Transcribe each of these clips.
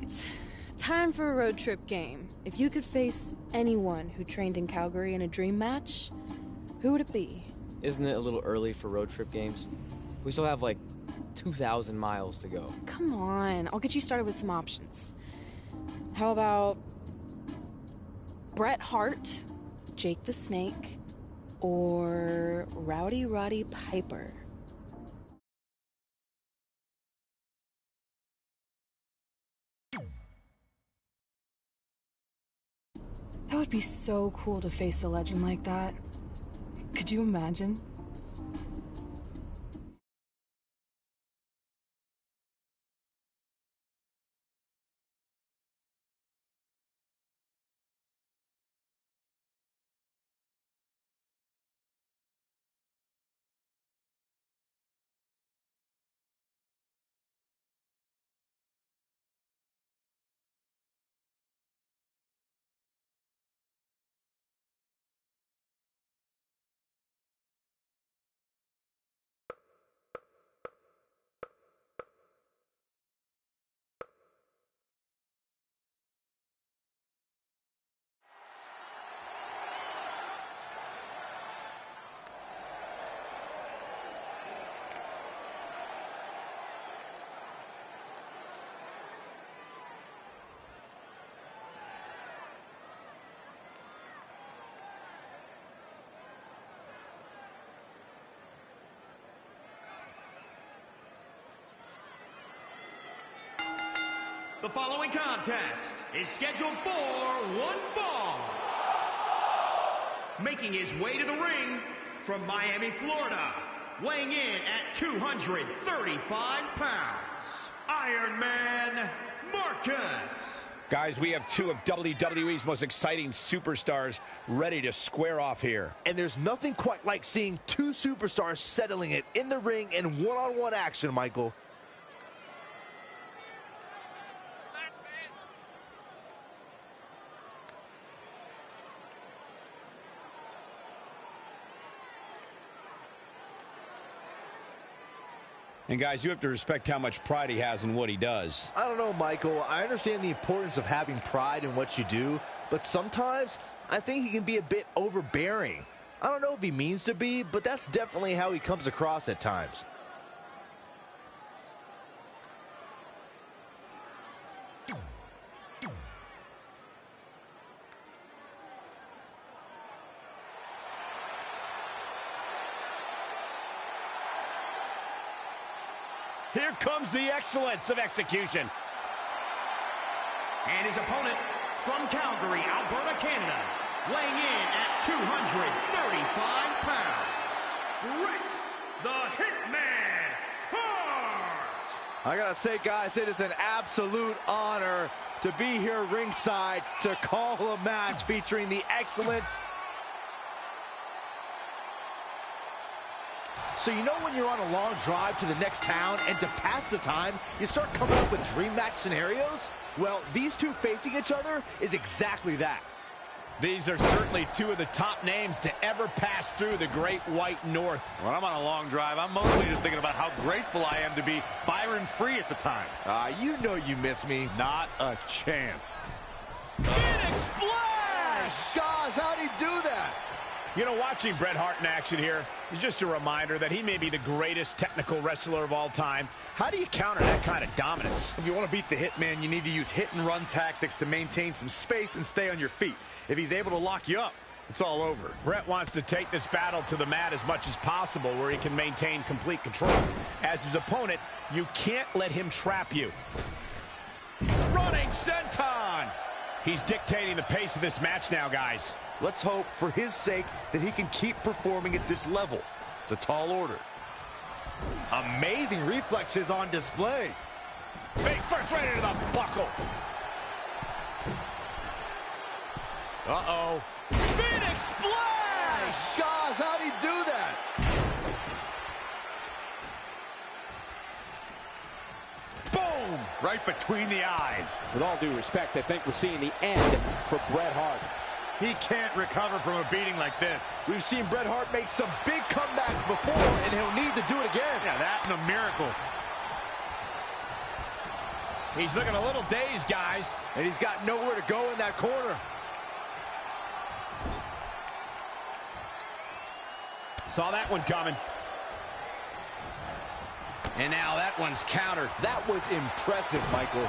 right, time for a road trip game. If you could face anyone who trained in Calgary in a dream match, who would it be? Isn't it a little early for road trip games? We still have like 2,000 miles to go. Come on, I'll get you started with some options. How about Bret Hart, Jake the Snake, or Rowdy Roddy Piper? That would be so cool to face a legend like that. Could you imagine? The following contest is scheduled for one fall. Making his way to the ring from Miami, Florida, weighing in at 235 pounds, Iron Man Marcus. Guys, we have two of WWE's most exciting superstars ready to square off here. And there's nothing quite like seeing two superstars settling it in the ring in one-on-one action, Michael. And guys, you have to respect how much pride he has in what he does. I don't know, Michael. I understand the importance of having pride in what you do, but sometimes I think he can be a bit overbearing. I don't know if he means to be, but that's definitely how he comes across at times. Here comes the excellence of execution. And his opponent from Calgary, Alberta, Canada, weighing in at 235 pounds, Bret the Hitman Hart. I gotta say, guys, it is an absolute honor to be here ringside to call a match featuring the excellent. So you know when you're on a long drive to the next town and to pass the time, you start coming up with dream match scenarios? Well, these two facing each other is exactly that. These are certainly two of the top names to ever pass through the Great White North. When I'm on a long drive, I'm mostly just thinking about how grateful I am to be Byron Free at the time. You know you miss me. Not a chance. Phoenix Splash! Gosh, how'd he do that? You know, watching Bret Hart in action here is just a reminder that he may be the greatest technical wrestler of all time. How do you counter that kind of dominance? If you want to beat the Hitman, you need to use hit-and-run tactics to maintain some space and stay on your feet. If he's able to lock you up, it's all over. Bret wants to take this battle to the mat as much as possible where he can maintain complete control. As his opponent, you can't let him trap you. Running senton! He's dictating the pace of this match now, guys. Let's hope, for his sake, that he can keep performing at this level. It's a tall order. Amazing reflexes on display. Big first right into the buckle. Uh-oh. Phoenix Splash! Gosh, how'd he do that? Boom! Right between the eyes. With all due respect, I think we're seeing the end for Bret Hart. He can't recover from a beating like this. We've seen Bret Hart make some big comebacks before, and he'll need to do it again. Yeah, that and a miracle. He's looking a little dazed, guys. And he's got nowhere to go in that corner. Saw that one coming. And now that one's countered. That was impressive, Michael.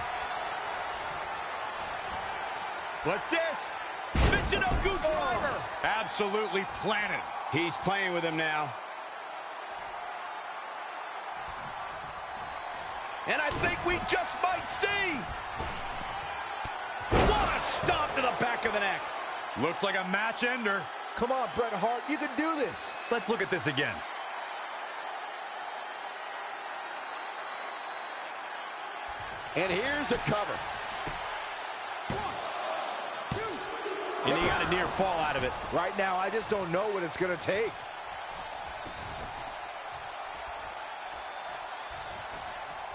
What's this? Michinoku driver. Absolutely planted. He's playing with him now. And I think we just might see. What a stomp to the back of the neck. Looks like a match ender. Come on, Bret Hart, you can do this. Let's look at this again. And here's a cover. And he got a near fall out of it. Right now, I just don't know what it's going to take.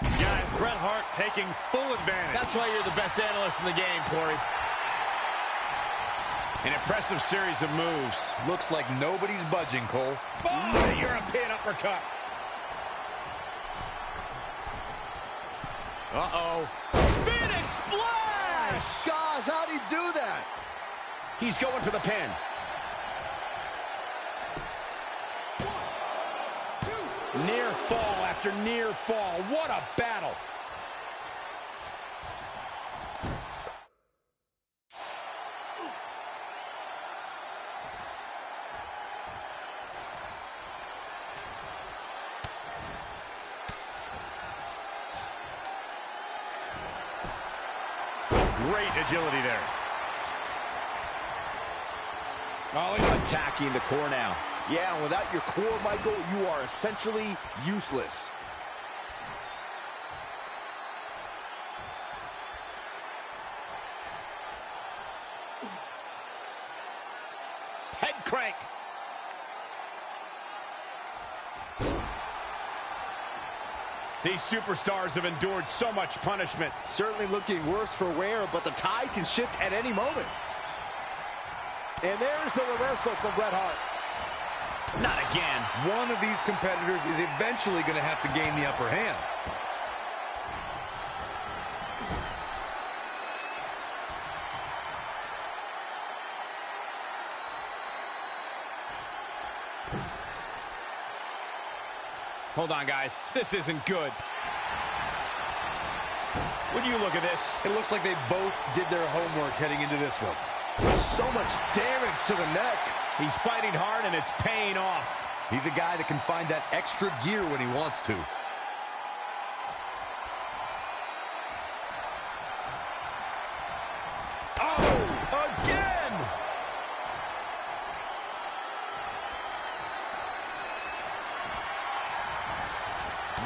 Guys, Bret Hart taking full advantage. That's why you're the best analyst in the game, Corey. An impressive series of moves. Looks like nobody's budging, Cole. Oh, the European uppercut. Uh-oh. Phoenix splash! Gosh, how'd he do that? He's going for the pin. Near fall after near fall. What a battle. Great agility there. Oh, he's attacking the core now. Yeah, and without your core, Michael, you are essentially useless. Head crank. These superstars have endured so much punishment. Certainly looking worse for wear, but the tide can shift at any moment. And there's the reversal from Bret Hart. Not again. One of these competitors is eventually going to have to gain the upper hand. Hold on, guys. This isn't good. When you look at this, It looks like they both did their homework heading into this one. So much damage to the neck. he's fighting hard and it's paying off. He's a guy that can find that extra gear when he wants to.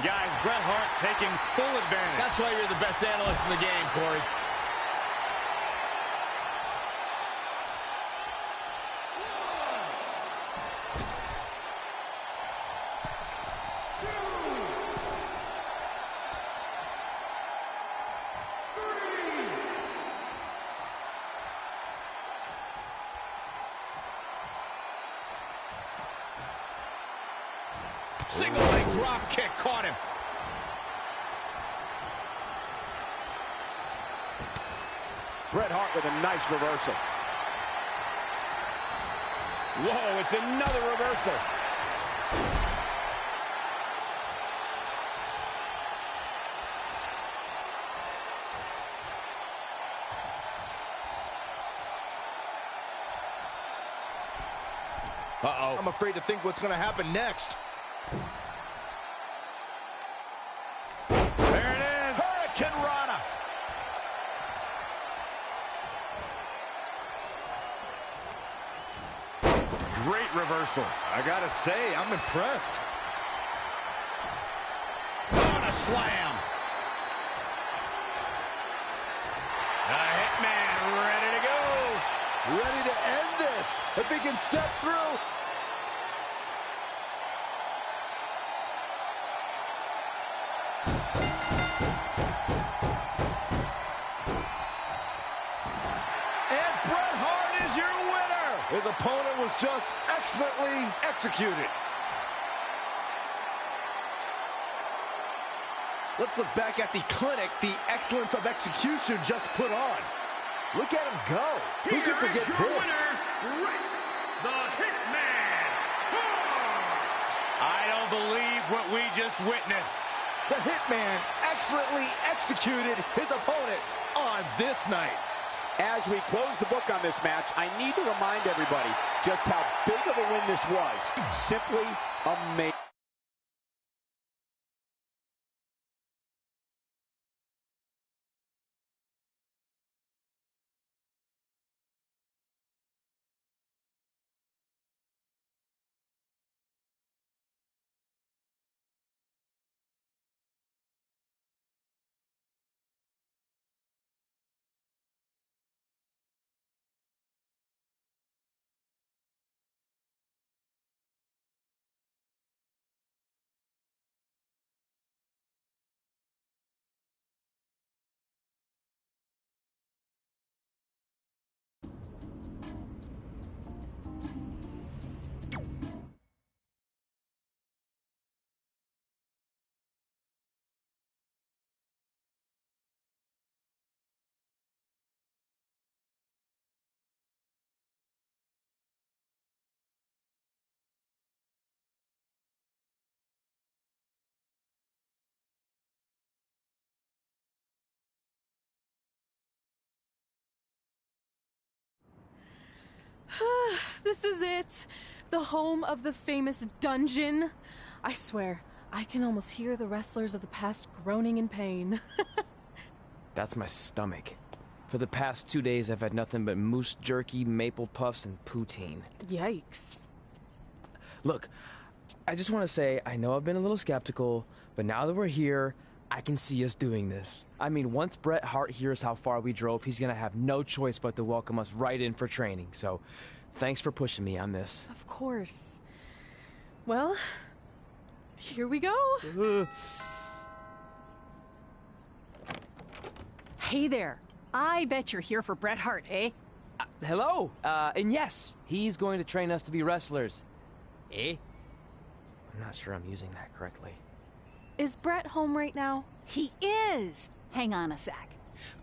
Guys, Bret Hart taking full advantage. That's why you're the best analyst in the game, Corey. Single leg drop kick caught him. Bret Hart with a nice reversal. Whoa, it's another reversal. Uh-oh. I'm afraid to think what's going to happen next. There it is. Hurricane Rana. Great reversal. I got to say, I'm impressed. On a slam. The Hitman ready to go. Ready to end this. If he can step through. And Bret Hart is your winner. His opponent was just excellently executed. Let's look back at the clinic the excellence of execution just put on. Look at him go. Who can forget this? Winner, Bret the Hitman Hart. I don't believe what we just witnessed. The Hitman excellently executed his opponent on this night. As we close the book on this match, I need to remind everybody just how big of a win this was. Simply amazing. This is it. The home of the famous dungeon. I swear, I can almost hear the wrestlers of the past groaning in pain. That's my stomach. For the past 2 days, I've had nothing but moose jerky, maple puffs, and poutine. Yikes. Look, I just want to say, I know I've been a little skeptical, but now that we're here, I can see us doing this. I mean, once Bret Hart hears how far we drove, he's going to have no choice but to welcome us right in for training. So, thanks for pushing me on this. Of course. Well, here we go. Hey there. I bet you're here for Bret Hart, eh? Hello. And yes, he's going to train us to be wrestlers. Eh? I'm not sure I'm using that correctly. Is Bret home right now? He is. Hang on a sec.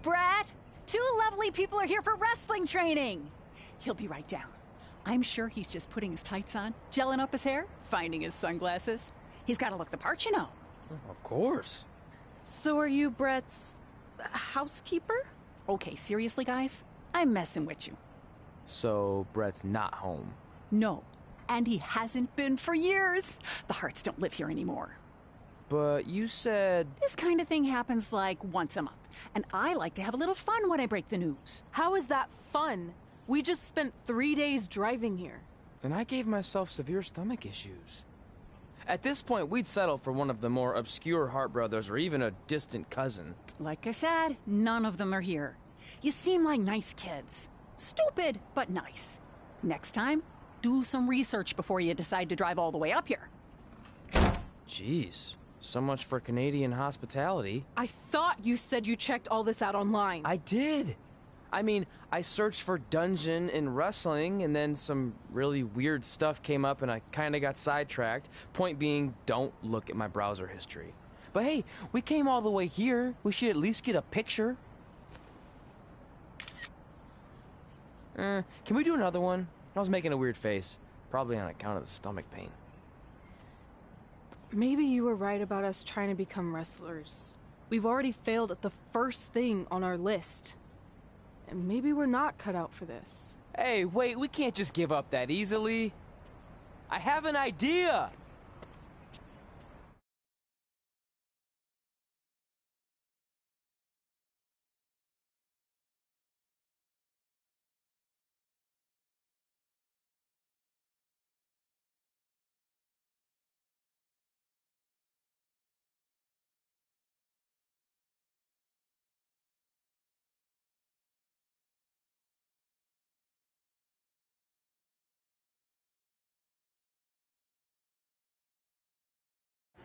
Bret, 2 lovely people are here for wrestling training. He'll be right down. I'm sure he's just putting his tights on, gelling up his hair, finding his sunglasses. He's got to look the part, you know. Of course. So are you Bret's housekeeper? Okay, seriously, guys? I'm messing with you. So, Bret's not home. No, and he hasn't been for years. The Harts don't live here anymore. But you said... This kind of thing happens like once a month, and I like to have a little fun when I break the news. How is that fun? We just spent 3 days driving here. And I gave myself severe stomach issues. At this point, we'd settle for one of the more obscure Hart brothers or even a distant cousin. Like I said, none of them are here. You seem like nice kids. Stupid, but nice. Next time, do some research before you decide to drive all the way up here. Jeez. So much for Canadian hospitality. I thought you said you checked all this out online. I did. I mean, I searched for dungeon in wrestling, and then some really weird stuff came up, and I kind of got sidetracked. Point being, don't look at my browser history. But hey, we came all the way here. We should at least get a picture. Can we do another one? I was making a weird face. Probably on account of the stomach pain. Maybe you were right about us trying to become wrestlers. We've already failed at the first thing on our list. And maybe we're not cut out for this. Hey, wait, we can't just give up that easily. I have an idea!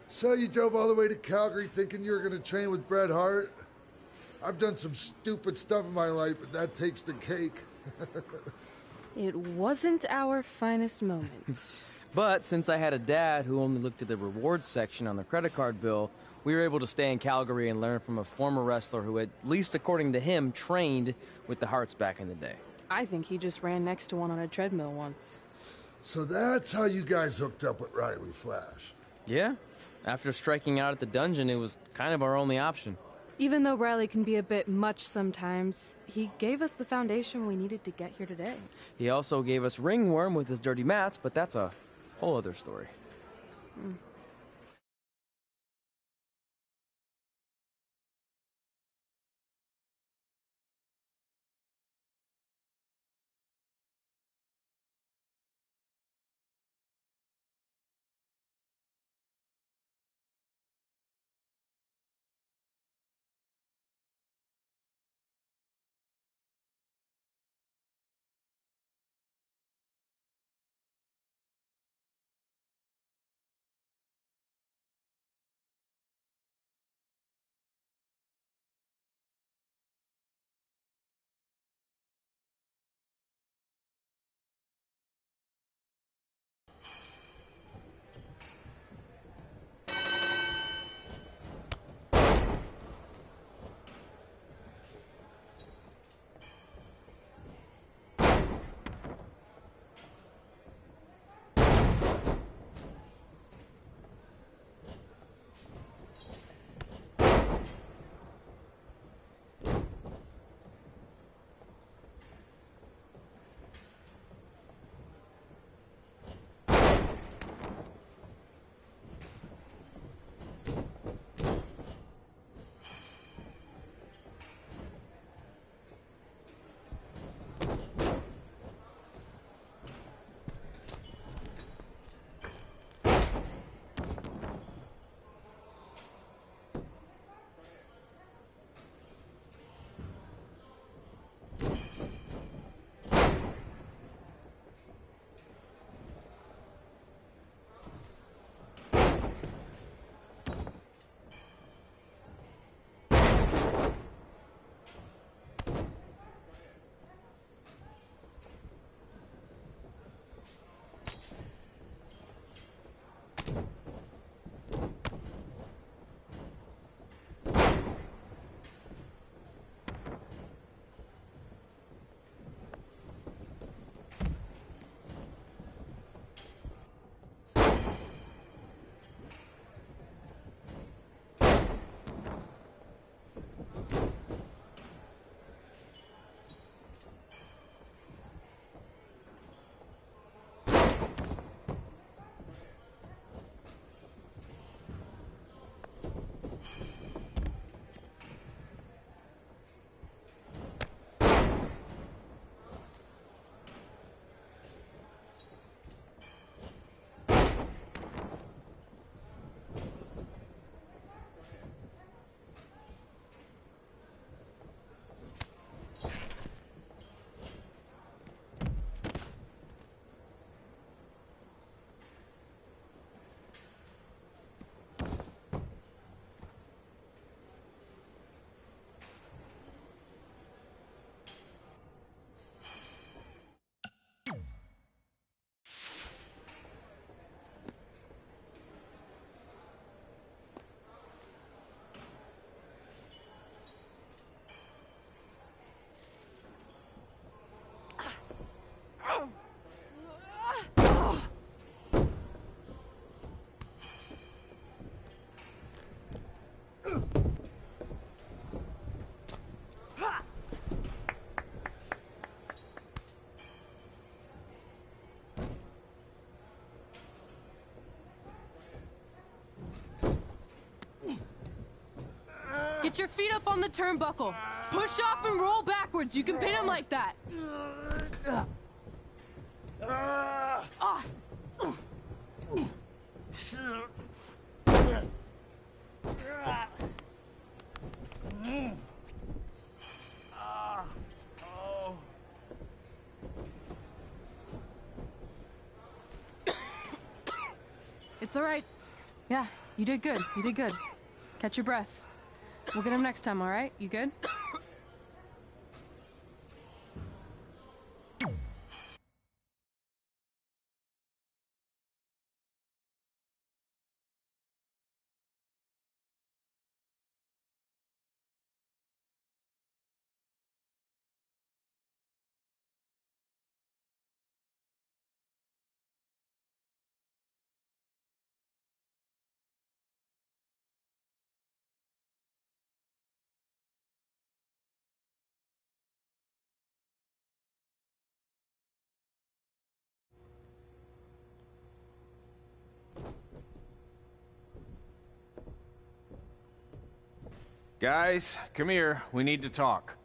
So you drove all the way to Calgary thinking you were going to train with Bret Hart? I've done some stupid stuff in my life, but that takes the cake. It wasn't our finest moment. But since I had a dad who only looked at the rewards section on the credit card bill, We were able to stay in Calgary and learn from a former wrestler who, at least according to him, trained with the Harts back in the day. I think he just ran next to one on a treadmill once. So that's how you guys hooked up with Riley Flash. Yeah. After striking out at the dungeon, it was kind of our only option. Even though Riley can be a bit much sometimes, he gave us the foundation we needed to get here today. He also gave us Ringworm with his dirty mats, but that's a whole other story. Get your feet up on the turnbuckle. Push off and roll backwards. You can pin him like that. Ah. It's all right. Yeah, you did good. You did good. Catch your breath. We'll get him next time, all right? You good? Guys, come here. We need to talk.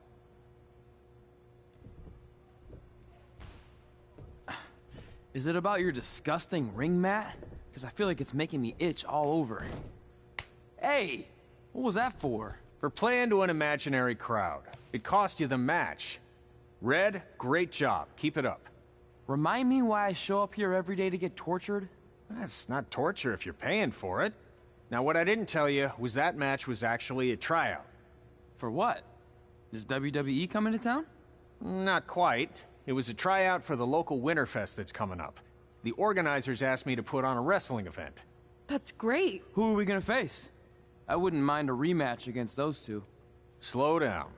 Is it about your disgusting ring mat? Because I feel like it's making me itch all over. Hey, what was that for? For playing to an imaginary crowd. It cost you the match. Red, great job. Keep it up. Remind me why I show up here every day to get tortured? That's not torture if you're paying for it. Now, what I didn't tell you was that match was actually a tryout. For what? Is WWE coming to town? Not quite. It was a tryout for the local Winterfest that's coming up. The organizers asked me to put on a wrestling event. That's great. Who are we gonna face? I wouldn't mind a rematch against those two. Slow down.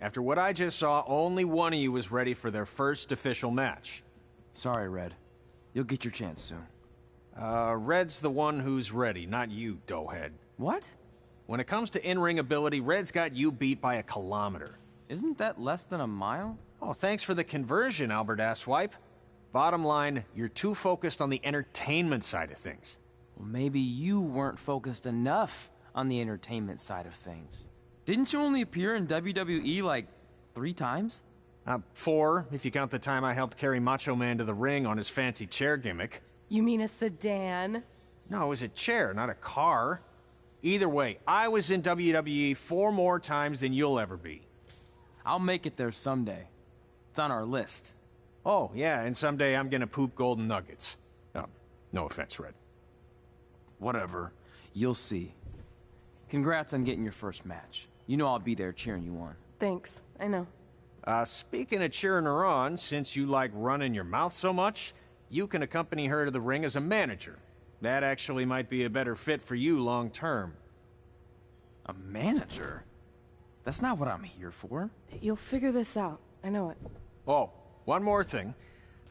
After what I just saw, only one of you was ready for their first official match. Sorry, Red. You'll get your chance soon. Red's the one who's ready, not you, doughhead. What? When it comes to in-ring ability, Red's got you beat by a kilometer. Isn't that less than a mile? Oh, thanks for the conversion, Albert Asswipe. Bottom line, you're too focused on the entertainment side of things. Well, maybe you weren't focused enough on the entertainment side of things. Didn't you only appear in WWE like 3 times? 4, if you count the time I helped carry Macho Man to the ring on his fancy chair gimmick. You mean a sedan? No, it was a chair, not a car. Either way, I was in WWE 4 more times than you'll ever be. I'll make it there someday. It's on our list. Oh, yeah, and someday I'm gonna poop golden nuggets. No offense, Red. Whatever. You'll see. Congrats on getting your first match. You know I'll be there cheering you on. Thanks, I know. Speaking of cheering her on, since you like running your mouth so much, you can accompany her to the ring as a manager. That actually might be a better fit for you long term. A manager? That's not what I'm here for. You'll figure this out. I know it. Oh, one more thing.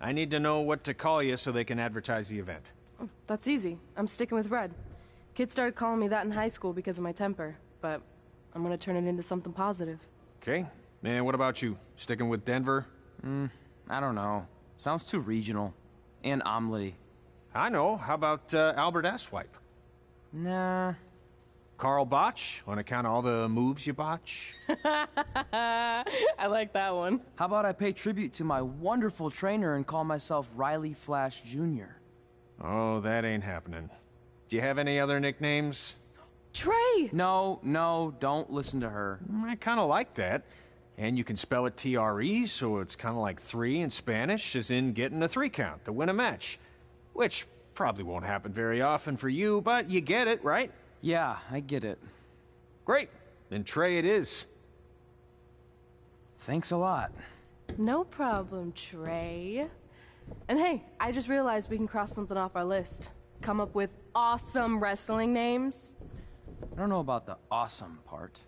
I need to know what to call you so they can advertise the event. Oh, that's easy. I'm sticking with Red. Kids started calling me that in high school because of my temper, but I'm gonna turn it into something positive. Okay. And what about you? Sticking with Denver? I don't know. Sounds too regional. And omelette-y. I know. How about Albert Asswipe? Nah. Carl Botch, on account of all the moves you botch? I like that one. How about I pay tribute to my wonderful trainer and call myself Riley Flash Jr.? Oh, that ain't happening. Do you have any other nicknames? Trey! No, don't listen to her. I kind of like that. And you can spell it T-R-E, so it's kind of like 3 in Spanish, as in getting a 3 count to win a match. Which probably won't happen very often for you, but you get it, right? Yeah, I get it. Great. Then Trey it is. Thanks a lot. No problem, Trey. And hey, I just realized we can cross something off our list. Come up with awesome wrestling names. I don't know about the awesome part.